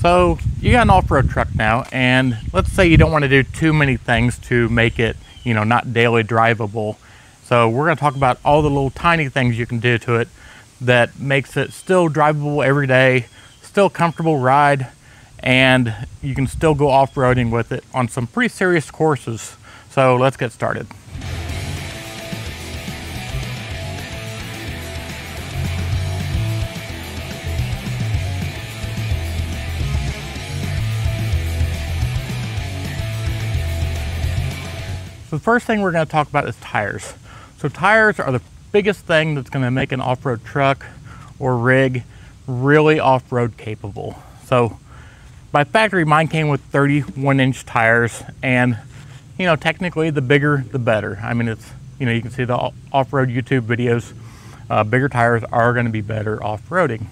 So you got an off-road truck now, and let's say you don't want to do too many things to make it, not daily drivable. So we're going to talk about all the little tiny things you can do to it that makes it still drivable every day, still comfortable ride, and you can still go off-roading with it on some pretty serious courses. So let's get started. So the first thing we're going to talk about is tires. So tires are the biggest thing that's going to make an off-road truck or rig really off-road capable. So by factory, mine came with 31-inch tires, and technically the bigger the better. I mean, it's you can see the off-road YouTube videos. Bigger tires are going to be better off-roading.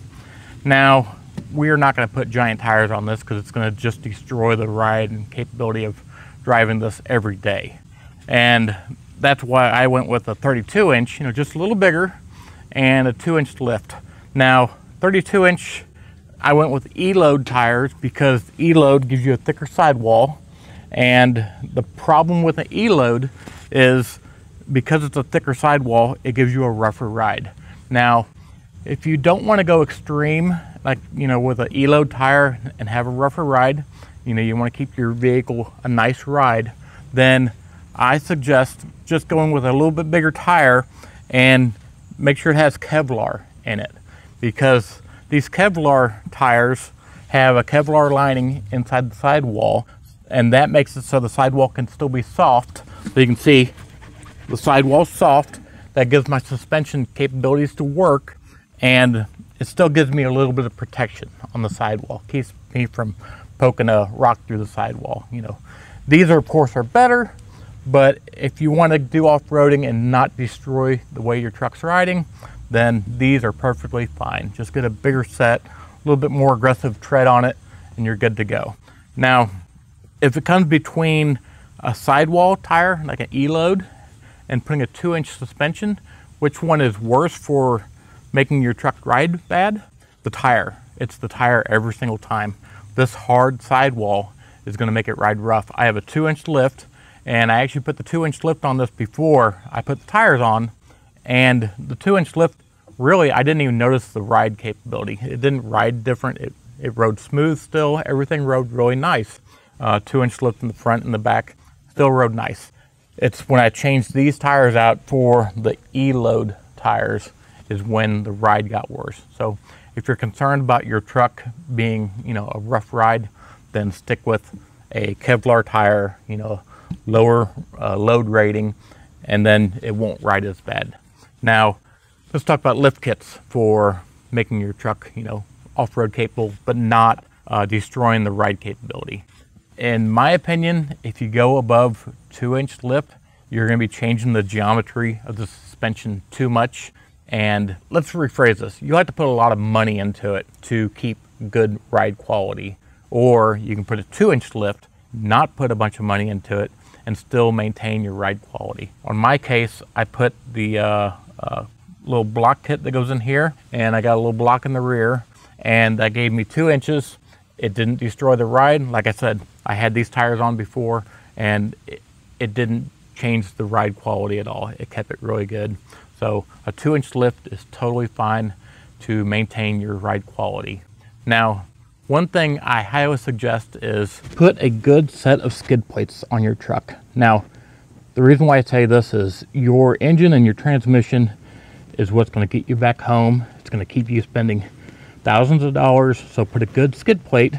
Now, we are not going to put giant tires on this because it's going to just destroy the ride and capability of driving this every day. And that's why I went with a 32-inch, just a little bigger, and a 2-inch lift. Now, 32-inch, I went with E-load tires because E-load gives you a thicker sidewall. And the problem with an E-load is because it's a thicker sidewall, it gives you a rougher ride. Now, if you don't want to go extreme, like, with an E-load tire and have a rougher ride, you want to keep your vehicle a nice ride, then I suggest just going with a little bit bigger tire and make sure it has Kevlar in it, because these Kevlar tires have a Kevlar lining inside the sidewall, and that makes it so the sidewall can still be soft. So you can see the sidewall's soft. That gives my suspension capabilities to work, and it still gives me a little bit of protection on the sidewall. Keeps me from poking a rock through the sidewall. These are, of course, are better. But if you want to do off-roading and not destroy the way your truck's riding, then these are perfectly fine. Just get a bigger set, a little bit more aggressive tread on it, and you're good to go. Now, if it comes between a sidewall tire, like an E-load, and putting a 2-inch suspension, which one is worse for making your truck ride bad? The tire. It's the tire every single time. This hard sidewall is going to make it ride rough. I have a 2-inch lift, and I actually put the 2-inch lift on this before I put the tires on, and the 2-inch lift, really, I didn't even notice the ride capability. It didn't ride different. It rode smooth still. Everything rode really nice. 2-inch lift in the front and the back still rode nice. It's when I changed these tires out for the E-load tires is when the ride got worse. So if you're concerned about your truck being, a rough ride, then stick with a Kevlar tire, lower load rating, and then it won't ride as bad. Now, let's talk about lift kits for making your truck, off-road capable, but not destroying the ride capability. In my opinion, if you go above 2-inch lift, you're going to be changing the geometry of the suspension too much. And let's rephrase this. You have to put a lot of money into it to keep good ride quality. Or you can put a 2-inch lift, not put a bunch of money into it, and still maintain your ride quality. On my case, I put the little block kit that goes in here, and I got a little block in the rear, and that gave me 2 inches. It didn't destroy the ride. Like I said, I had these tires on before, and it didn't change the ride quality at all. It kept it really good. So a 2-inch lift is totally fine to maintain your ride quality. Now, one thing I highly suggest is put a good set of skid plates on your truck. Now, the reason why I say this is your engine and your transmission is what's going to get you back home. It's going to keep you spending thousands of dollars, so put a good skid plate.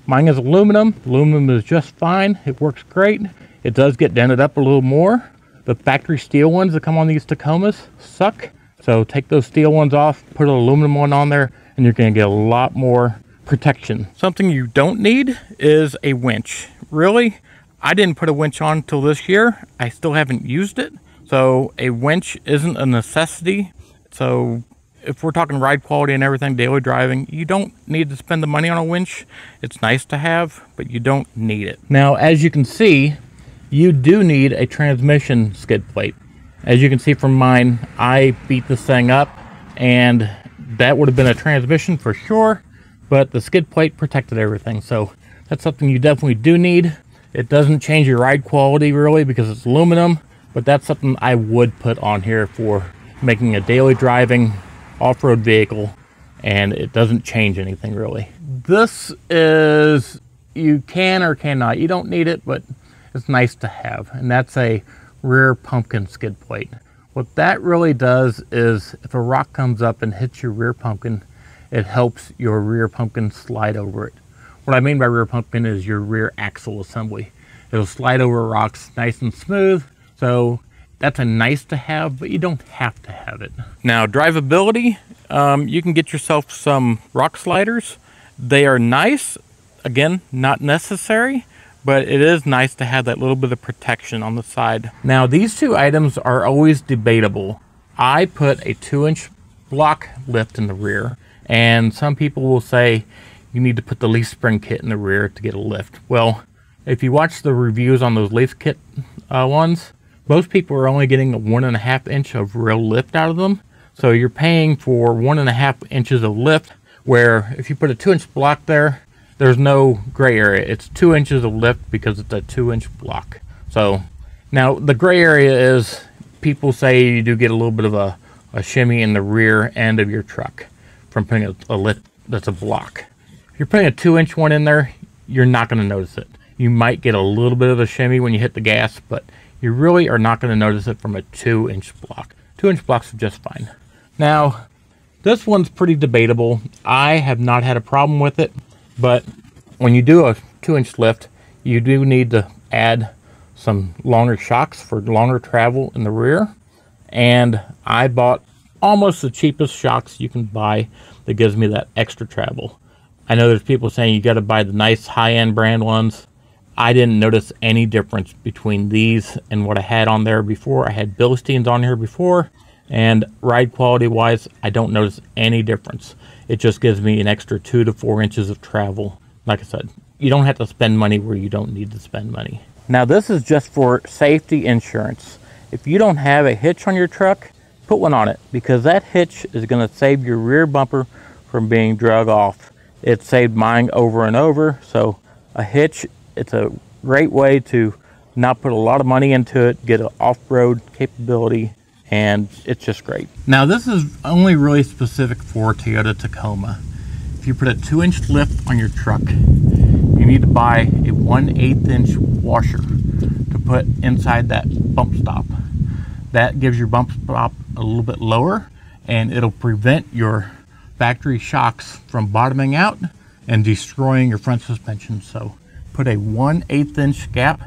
Mine is aluminum. Aluminum is just fine. It works great. It does get dented up a little more. The factory steel ones that come on these Tacomas suck. So take those steel ones off, put an aluminum one on there, and you're going to get a lot more protection. Something you don't need is a winch. Really, I didn't put a winch on until this year. I still haven't used it. So a winch isn't a necessity. So if we're talking ride quality and everything, daily driving, you don't need to spend the money on a winch. It's nice to have, but you don't need it. Now, as you can see, you do need a transmission skid plate. As you can see from mine, I beat this thing up, and that would have been a transmission for sure. but the skid plate protected everything. So that's something you definitely do need. It doesn't change your ride quality really because it's aluminum, but that's something I would put on here for making a daily driving off-road vehicle, and it doesn't change anything really. This is, you can or cannot, you don't need it, but it's nice to have, and that's a rear pumpkin skid plate. What that really does is if a rock comes up and hits your rear pumpkin, it helps your rear pumpkin slide over it. What I mean by rear pumpkin is your rear axle assembly. It'll slide over rocks nice and smooth, so that's a nice to have, but you don't have to have it. Now, drivability, you can get yourself some rock sliders. They are nice, again, not necessary, but it is nice to have that little bit of protection on the side. Now, these two items are always debatable. I put a 2-inch block lift in the rear, and some people will say you need to put the leaf spring kit in the rear to get a lift. Well, if you watch the reviews on those leaf kit ones, most people are only getting a 1.5 inch of real lift out of them. So you're paying for 1.5 inches of lift, where if you put a 2-inch block there, there's no gray area. It's 2 inches of lift because it's a 2-inch block. So now the gray area is, people say you do get a little bit of a shimmy in the rear end of your truck from putting a lift that's a block. If you're putting a 2-inch one in there, you're not going to notice it. You might get a little bit of a shimmy when you hit the gas, but you really are not going to notice it from a 2-inch block. 2-inch blocks are just fine. Now, this one's pretty debatable. I have not had a problem with it, but when you do a 2-inch lift, you do need to add some longer shocks for longer travel in the rear. And I bought almost the cheapest shocks you can buy that gives me that extra travel. I know there's people saying you got to buy the nice high-end brand ones. I didn't notice any difference between these and what I had on there before. I had Bilsteins on here before, and ride quality wise, I don't notice any difference. It just gives me an extra 2 to 4 inches of travel. Like I said, you don't have to spend money where you don't need to spend money. Now, this is just for safety insurance. If you don't have a hitch on your truck, put one on it, because that hitch is going to save your rear bumper from being drug off. It saved mine over and over. So a hitch, it's a great way to not put a lot of money into it, get an off-road capability, and it's just great. Now, this is only really specific for Toyota Tacoma. If you put a 2-inch lift on your truck, you need to buy a 1/8 inch washer to put inside that bump stop. That gives your bump stop a little bit lower, and it'll prevent your factory shocks from bottoming out and destroying your front suspension. So put a 1/8 inch gap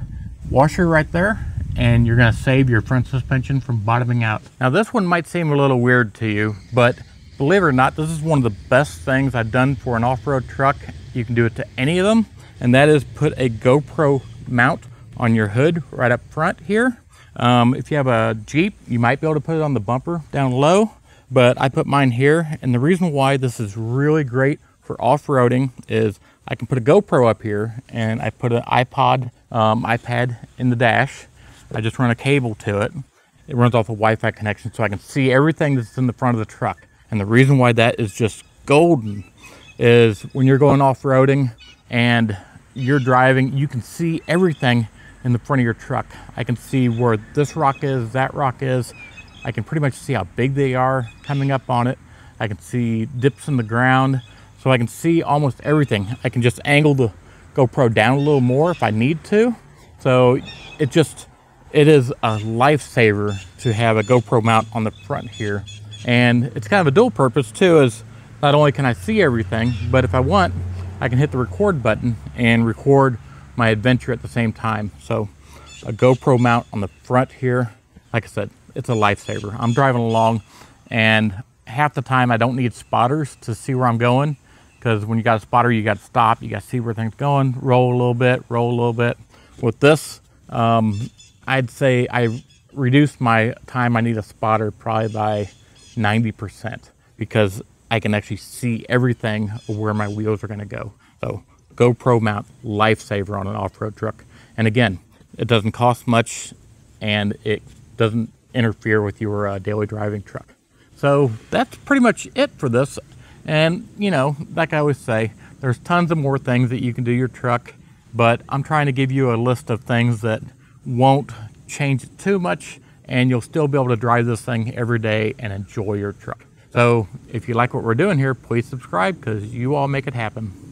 washer right there, and you're going to save your front suspension from bottoming out. Now, this one might seem a little weird to you, but believe it or not, this is one of the best things I've done for an off-road truck. You can do it to any of them, and that is put a GoPro mount on your hood right up front here. If you have a Jeep, you might be able to put it on the bumper down low, but I put mine here. And the reason why this is really great for off-roading is I can put a GoPro up here, and I put an iPad in the dash. I just run a cable to it. It runs off a Wi-Fi connection, so I can see everything that's in the front of the truck. And the reason why that is just golden is when you're going off-roading and you're driving, you can see everything in the front of your truck. I can see where this rock is, that rock is. I can pretty much see how big they are coming up on it. I can see dips in the ground, so I can see almost everything. I can just angle the GoPro down a little more if I need to. So it is a lifesaver to have a GoPro mount on the front here. And it's kind of a dual purpose too, is not only can I see everything, but if I want, I can hit the record button and record my adventure at the same time. So a GoPro mount on the front here, like I said, it's a lifesaver. I'm driving along, and half the time I don't need spotters to see where I'm going, because when you got a spotter, you got to stop, you got to see where things going, roll a little bit. With this, I'd say I reduced my time I need a spotter probably by 90%, because I can actually see everything of where my wheels are going to go. So GoPro mount, lifesaver on an off-road truck. And again, it doesn't cost much, and it doesn't interfere with your daily driving truck. So that's pretty much it for this. And, you know, like I always say, there's tons of more things that you can do your truck, but I'm trying to give you a list of things that won't change it too much, and you'll still be able to drive this thing every day and enjoy your truck. So if you like what we're doing here, please subscribe, because you all make it happen.